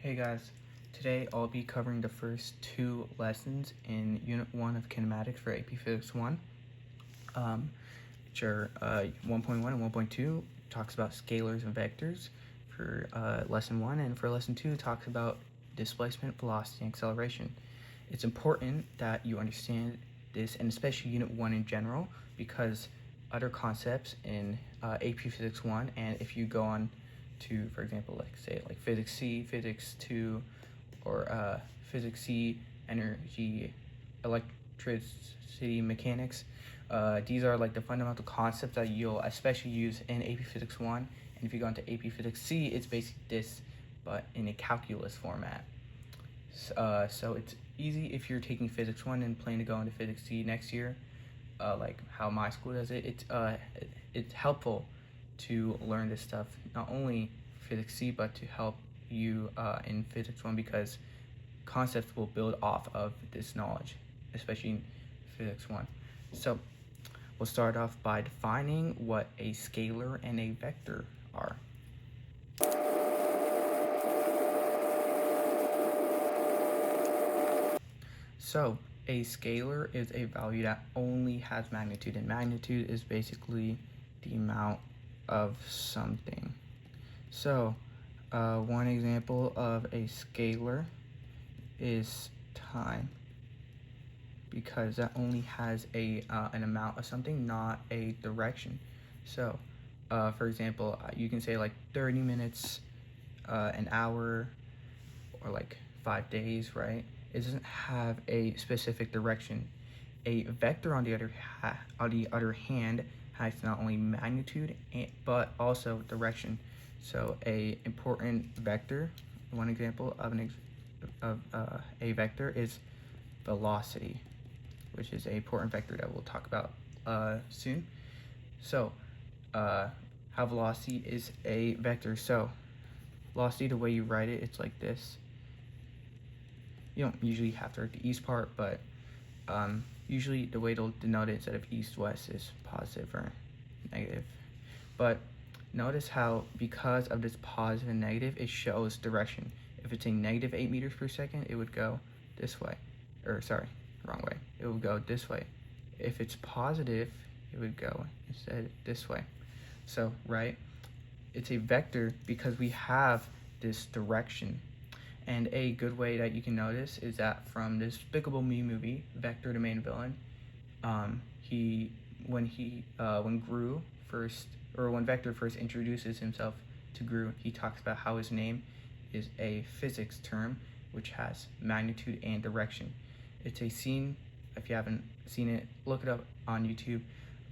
Hey guys, today I'll be covering the first two lessons in Unit 1 of Kinematics for AP Physics 1, which are 1.1 and 1.2 talks about scalars and vectors for Lesson 1, and for Lesson 2 talks about displacement, velocity, and acceleration. It's important that you understand this, and especially Unit 1 in general, because other concepts in AP Physics 1, and if you go on to, for example, like Physics C, Physics 2, or Physics C, Energy, Electricity, Mechanics. These are like the fundamental concepts that you'll especially use in AP Physics 1. And if you go into AP Physics C, it's basically this, but in a calculus format. So it's easy if you're taking Physics 1 and planning to go into Physics C next year, like how my school does it. It's helpful to learn this stuff, not only Physics C, but to help you in Physics 1, because concepts will build off of this knowledge, especially in Physics 1. So we'll start off by defining what a scalar and a vector are. So a scalar is a value that only has magnitude, and magnitude is basically the amount of something. So one example of a scalar is time, because that only has an amount of something, not a direction. So for example, you can say like 30 minutes, an hour, or like 5 days, right? It doesn't have a specific direction. A vector, on the other hand, has not only magnitude but also direction. So a important vector, one example of a vector is velocity, which is an important vector that we'll talk about soon. So how velocity is a vector. So velocity, the way you write it, it's like this. You don't usually have to write the east part, but usually the way they'll denote it instead of east-west is positive or negative. But notice how, because of this positive and negative, it shows direction. If it's a negative 8 meters per second, it would go this way. Or sorry, wrong way. It would go this way. If it's positive, it would go instead this way. So, right, it's a vector because we have this direction. And a good way that you can notice is that from the Despicable Me movie, Vector, the main villain, when Vector first introduces himself to Gru, he talks about how his name is a physics term which has magnitude and direction. It's a scene. If you haven't seen it, look it up on YouTube.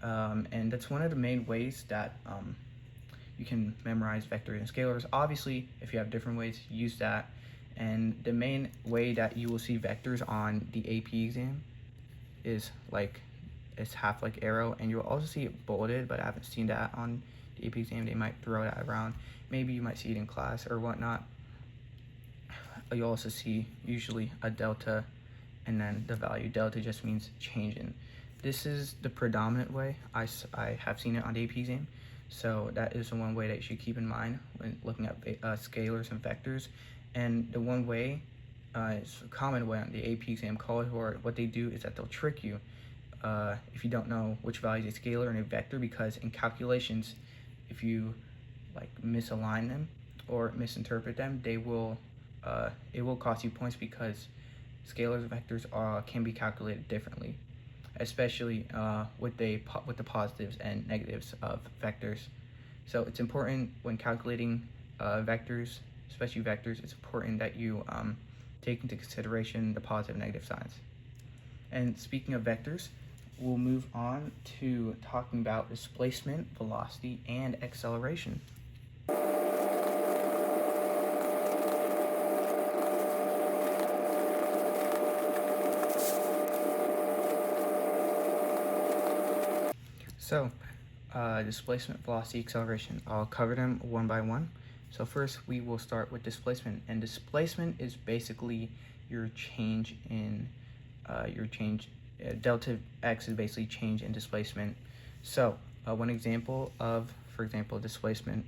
And that's one of the main ways that you can memorize vectors and scalars. Obviously, if you have different ways, use that. And the main way that you will see vectors on the AP exam is like it's half like arrow, and you'll also see it bolded, but I haven't seen that on the AP exam. They might throw that around. Maybe you might see it in class or whatnot. You'll also see usually a delta and then the value. Delta just means change in. This is the predominant way I have seen it on the AP exam. So that is the one way that you should keep in mind when looking at scalars and vectors. And the one way, it's a common way on the AP exam college, or what they do is that they'll trick you if you don't know which value is a scalar and a vector, because in calculations, if you like misalign them or misinterpret them, it will cost you points, because scalars and vectors can be calculated differently, especially with the positives and negatives of vectors. So it's important when calculating vectors, especially vectors, it's important that you take into consideration the positive and negative signs. And speaking of vectors, we'll move on to talking about displacement, velocity, and acceleration. So displacement, velocity, acceleration, I'll cover them one by one. So first we will start with displacement, and displacement is basically your change in delta x is basically change in displacement. So one example of, for example, displacement,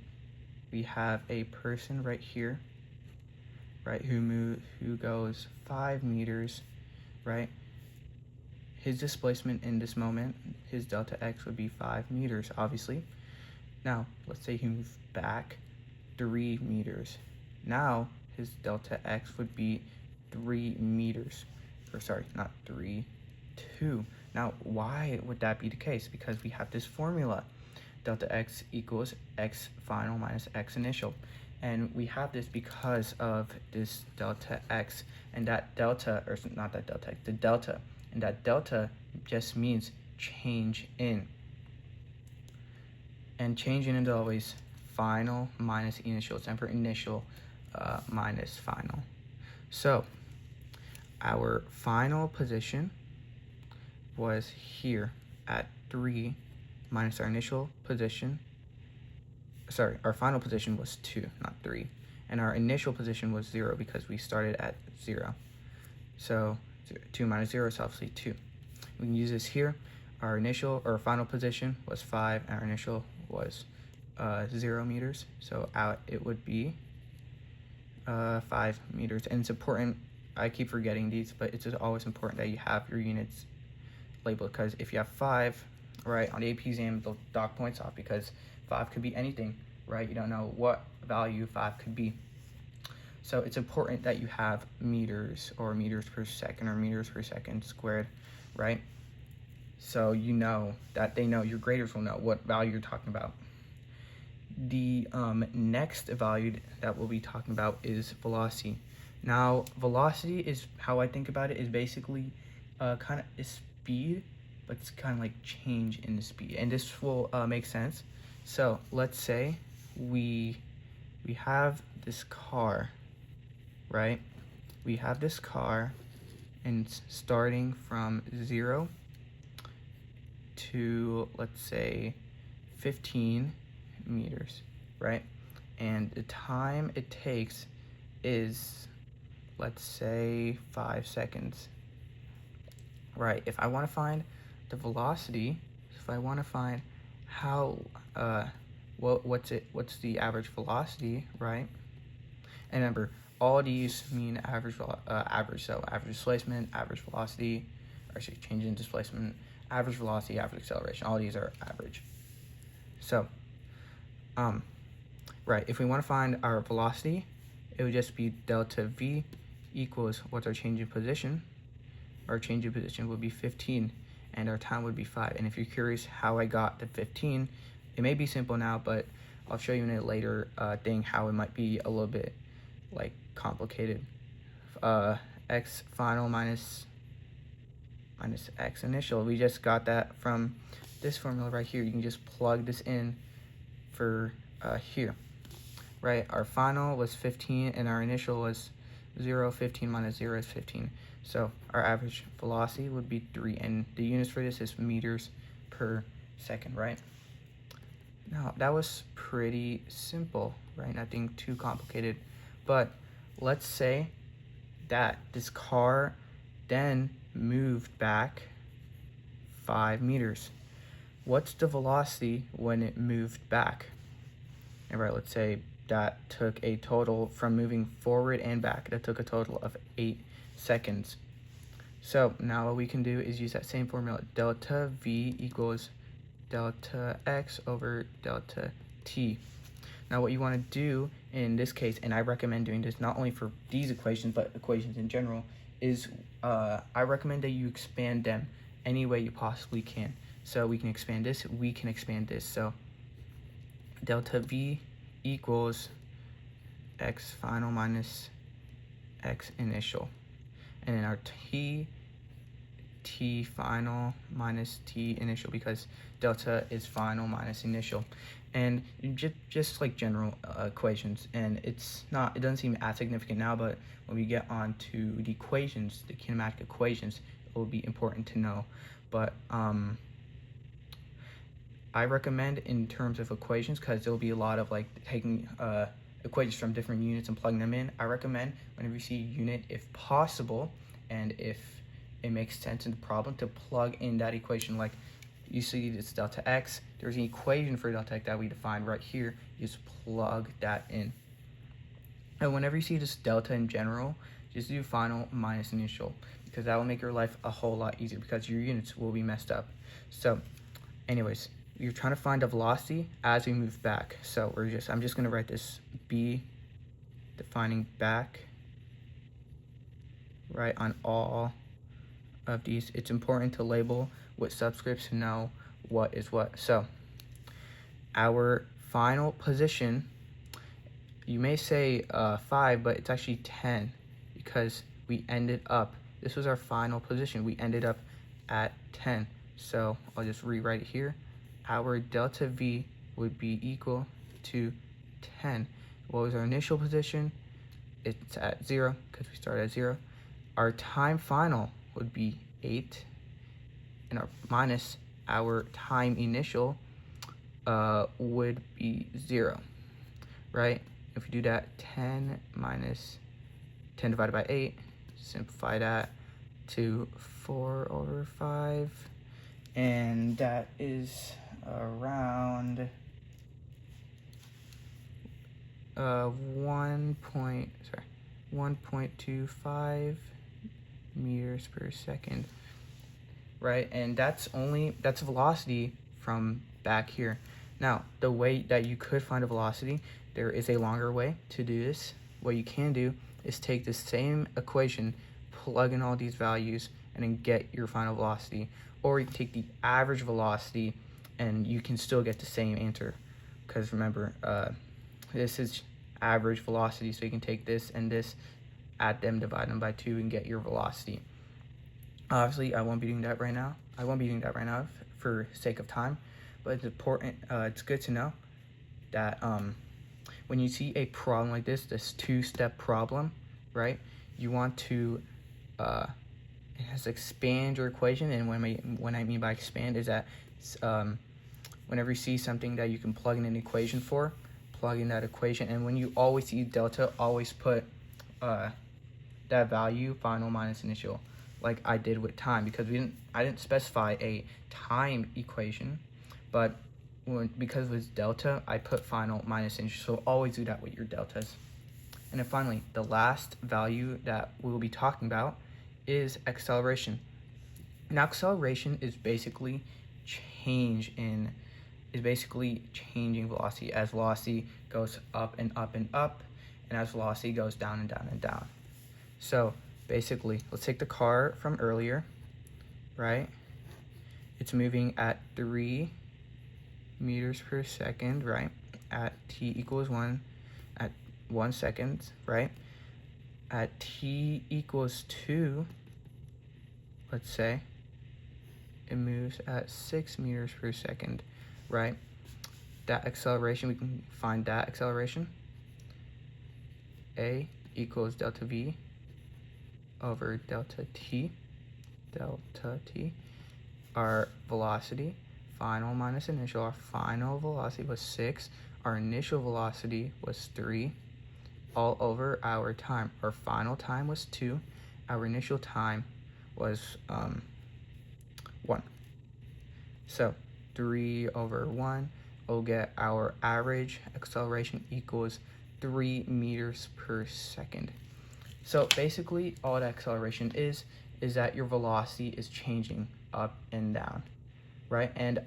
we have a person right here, right, who goes 5 meters, right, his displacement in this moment, his delta x would be 5 meters, obviously. Now, let's say he moves back 3 meters. Now, his delta x would be 3 meters. Or sorry, not 3, 2. Now, why would that be the case? Because we have this formula. Delta x equals x final minus x initial. And we have this because of this delta x. And that delta, or not that delta x, the delta. And that delta just means change in. And change in is always final minus initial. It's for initial minus final. So our final position was here at 3 minus our initial position. Sorry, our final position was 2, not 3. And our initial position was 0 because we started at 0. So 2 minus 0 is obviously 2. We can use this here. Our initial or final position was 5, and our initial was 0 meters. So it would be 5 meters. And it's important, I keep forgetting these, but it's just always important that you have your units labeled, because if you have 5, right, on the AP exam, they'll dock points off because 5 could be anything, right? You don't know what value 5 could be. So it's important that you have meters or meters per second or meters per second squared, right? So you know that they know, your graders will know what value you're talking about. The next value that we'll be talking about is velocity. Now, velocity is, how I think about it, is basically kind of is speed, but it's kind of like change in the speed. And this will make sense. So let's say we have this car, right? We have this car, and it's starting from 0 to, let's say, 15 meters, right? And the time it takes is, let's say, 5 seconds, right? If I want to find the velocity, if I want to find how what's the average velocity, right? And remember, all these mean average, so average displacement, average velocity, or actually change in displacement, average velocity, average acceleration. All these are average. So, right, if we want to find our velocity, it would just be delta v equals what's our change in position. Our change in position would be 15, and our time would be 5. And if you're curious how I got to 15, it may be simple now, but I'll show you in a later thing how it might be a little bit like complicated. X final minus x initial. We just got that from this formula right here. You can just plug this in for here, right? Our final was 15, and our initial was 0. 15 minus 0 is 15. So our average velocity would be 3, and the units for this is meters per second, right? Now, that was pretty simple, right? Nothing too complicated. But let's say that this car then moved back 5 meters. What's the velocity when it moved back? All right, let's say that took a total, from moving forward and back, that took a total of 8 seconds. So now what we can do is use that same formula. Delta v equals delta x over delta t. Now what you want to do in this case, and I recommend doing this not only for these equations, but equations in general, is I recommend that you expand them any way you possibly can. So we can expand this, we can expand this. So delta v equals x final minus x initial. And then our t final minus t initial, because delta is final minus initial. And just like general equations, and it doesn't seem as significant now, but when we get on to the equations, the kinematic equations, it will be important to know. But I recommend in terms of equations, because there'll be a lot of like taking equations from different units and plugging them in. I recommend whenever you see a unit, if possible, and if it makes sense in the problem, to plug in that equation. Like you see it's delta x, there's an equation for delta x that we defined right here. You just plug that in. And whenever you see this delta in general, just do final minus initial, because that will make your life a whole lot easier because your units will be messed up. So anyways, you're trying to find the velocity as we move back. So I'm just gonna write this B defining back, right, on all of these. It's important to label with subscripts to know what is what. So our final position, you may say 5, but it's actually 10 because we ended up, this was our final position, we ended up at 10. So I'll just rewrite it here. Our delta V would be equal to 10. What was our initial position? It's at 0 because we started at 0. Our time final would be 8, and our minus our time initial would be 0, right? If we do that, 10 minus 10 divided by 8, simplify that to 4 over 5, and that is around 1.25 meters per second, right? And that's velocity from back here. Now, the way that you could find a velocity, there is a longer way to do this. What you can do is take the same equation, plug in all these values, and then get your final velocity. Or you can take the average velocity and you can still get the same answer. Because remember, this is average velocity, so you can take this and this, add them, divide them by 2, and get your velocity. Obviously, I won't be doing that right now. For sake of time, but it's important. It's good to know that when you see a problem like this two-step problem, right? You want to it has to expand your equation, and when I mean by expand is that whenever you see something that you can plug in an equation for, plug in that equation, and when you always see delta, always put that value final minus initial, like I did with time, because I didn't specify a time equation, but because it was delta, I put final minus initial. So always do that with your deltas. And then finally, the last value that we'll be talking about is acceleration. Now, acceleration is basically changing velocity as velocity goes up and up and up, and as velocity goes down and down and down. So basically, let's take the car from earlier, right? It's moving at 3 meters per second, right? At t equals 1, at 1 second, right? At t equals 2, let's say, it moves at 6 meters per second, right? That acceleration, we can find that acceleration. A equals delta V over delta t. Our velocity, final minus initial, our final velocity was 6. Our initial velocity was 3, all over our time. Our final time was 2. Our initial time was 1. So 3 over 1, we'll get our average acceleration equals 3 meters per second. So basically, all that acceleration is that your velocity is changing up and down, right? And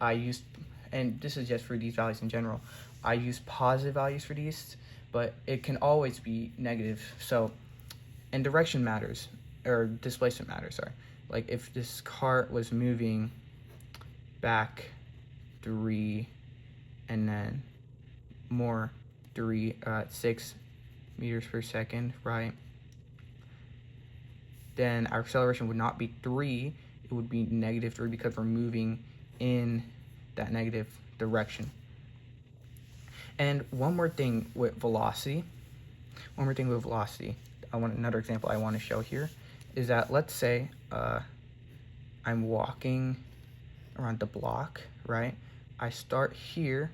this is just for these values in general. I use positive values for these, but it can always be negative. So, and direction matters, or displacement matters, sorry. Like if this car was moving back 3 and then more 6 meters per second, right? Then our acceleration would not be 3, it would be -3 because we're moving in that negative direction. And one more thing with velocity, another example I want to show here is that, let's say I'm walking around the block, right? I start here,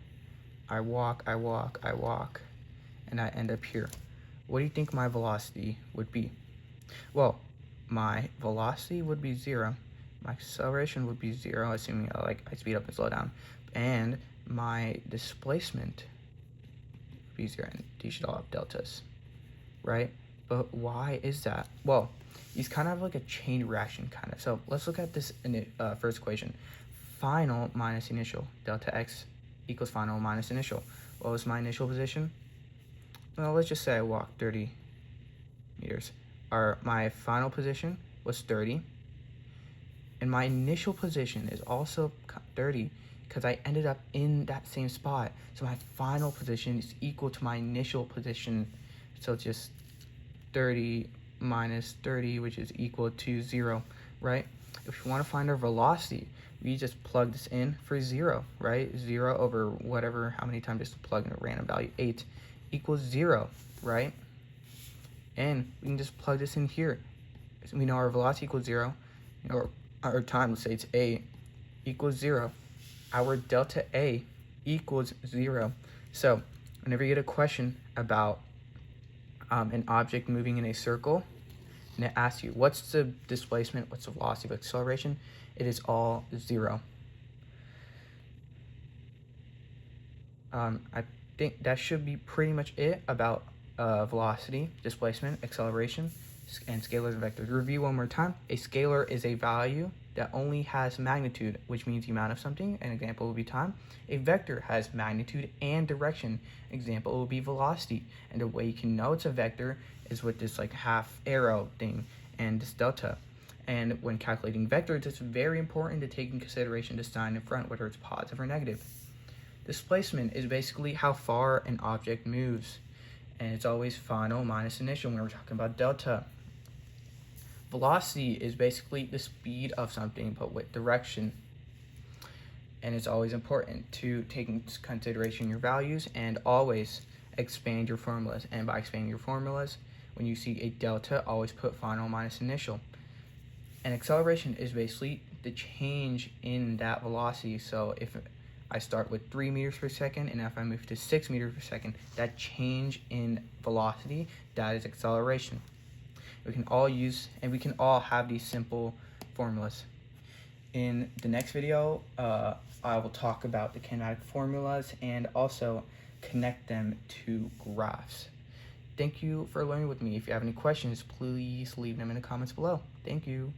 I walk, and I end up here. What do you think my velocity would be? Well, my velocity would be 0, my acceleration would be 0, assuming I speed up and slow down, and my displacement would be 0, and these should all have deltas. right? But why is that? Well, these kind of have like a chain reaction kind of. So let's look at this first equation. Final minus initial, delta x equals final minus initial. What was my initial position? Well, let's just say I walked 30 meters. My final position was 30. And my initial position is also 30 because I ended up in that same spot. So my final position is equal to my initial position. So just 30 minus 30, which is equal to 0, right? If you want to find our velocity, we just plug this in for 0, right? 0 over whatever, how many times just plug in a random value, 8, equals 0, right? And we can just plug this in here. So we know our velocity equals 0, or our time, let's say it's a, equals 0. Our delta a equals 0. So whenever you get a question about an object moving in a circle, and it asks you, what's the displacement, what's the velocity of acceleration, it is all 0. I think that should be pretty much it about velocity, displacement, acceleration, and scalars and vectors. Review one more time. A scalar is a value that only has magnitude, which means the amount of something. An example will be time. A vector has magnitude and direction. Example will be velocity. And the way you can know it's a vector is with this like half arrow thing and this delta. And when calculating vectors, it's very important to take in consideration the sign in front, whether it's positive or negative. Displacement is basically how far an object moves. And it's always final minus initial when we're talking about delta. Velocity is basically the speed of something, but with direction. And it's always important to take into consideration your values and always expand your formulas. And by expanding your formulas, when you see a delta, always put final minus initial. And acceleration is basically the change in that velocity. So if I start with 3 meters per second, and if I move to 6 meters per second, that change in velocity, that is acceleration. We can all use, and we can all have these simple formulas. In the next video, I will talk about the kinematic formulas and also connect them to graphs. Thank you for learning with me. If you have any questions, please leave them in the comments below. Thank you.